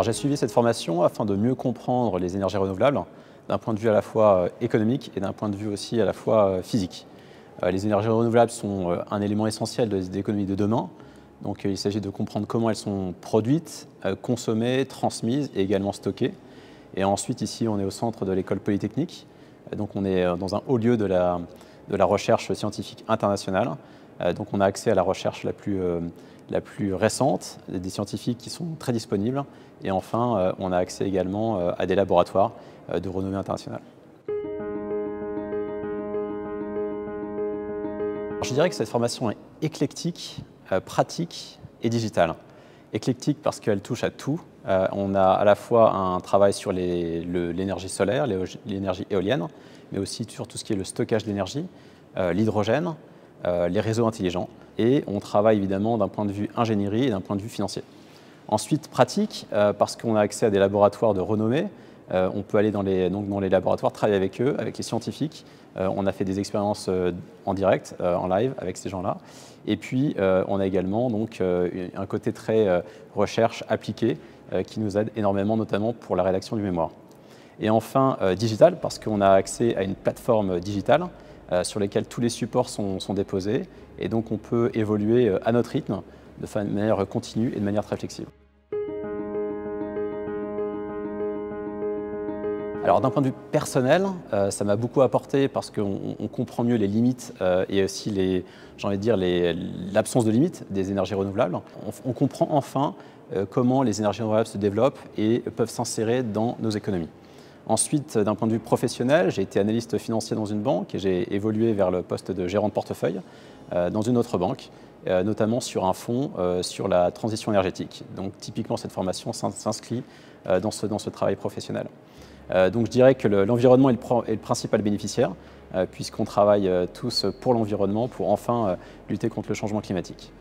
J'ai suivi cette formation afin de mieux comprendre les énergies renouvelables d'un point de vue à la fois économique et d'un point de vue aussi à la fois physique. Les énergies renouvelables sont un élément essentiel des économies de demain. Donc il s'agit de comprendre comment elles sont produites, consommées, transmises et également stockées. Et ensuite ici on est au centre de l'école polytechnique. Donc on est dans un haut lieu de la recherche scientifique internationale. Donc on a accès à la recherche la plus récente, des scientifiques qui sont très disponibles. Et enfin, on a accès également à des laboratoires de renommée internationale. Je dirais que cette formation est éclectique, pratique et digitale. Éclectique parce qu'elle touche à tout. On a à la fois un travail sur l'énergie solaire, l'énergie éolienne, mais aussi sur tout ce qui est le stockage d'énergie, l'hydrogène, les réseaux intelligents. Et on travaille évidemment d'un point de vue ingénierie et d'un point de vue financier. Ensuite, pratique, parce qu'on a accès à des laboratoires de renommée. On peut aller dans les laboratoires, travailler avec eux, avec les scientifiques. On a fait des expériences en direct, en live, avec ces gens-là. Et puis, on a également un côté très recherche appliquée qui nous aide énormément, notamment pour la rédaction du mémoire. Et enfin, digital, parce qu'on a accès à une plateforme digitale sur laquelle tous les supports sont déposés. Et donc, on peut évoluer à notre rythme, de manière continue et de manière très flexible. Alors d'un point de vue personnel, ça m'a beaucoup apporté parce qu'on comprend mieux les limites et aussi l'absence de limites des énergies renouvelables. On comprend enfin comment les énergies renouvelables se développent et peuvent s'insérer dans nos économies. Ensuite, d'un point de vue professionnel, j'ai été analyste financier dans une banque et j'ai évolué vers le poste de gérant de portefeuille dans une autre banque, notamment sur un fonds sur la transition énergétique. Donc typiquement, cette formation s'inscrit dans ce travail professionnel. Donc je dirais que l'environnement est le principal bénéficiaire, puisqu'on travaille tous pour l'environnement, pour enfin lutter contre le changement climatique.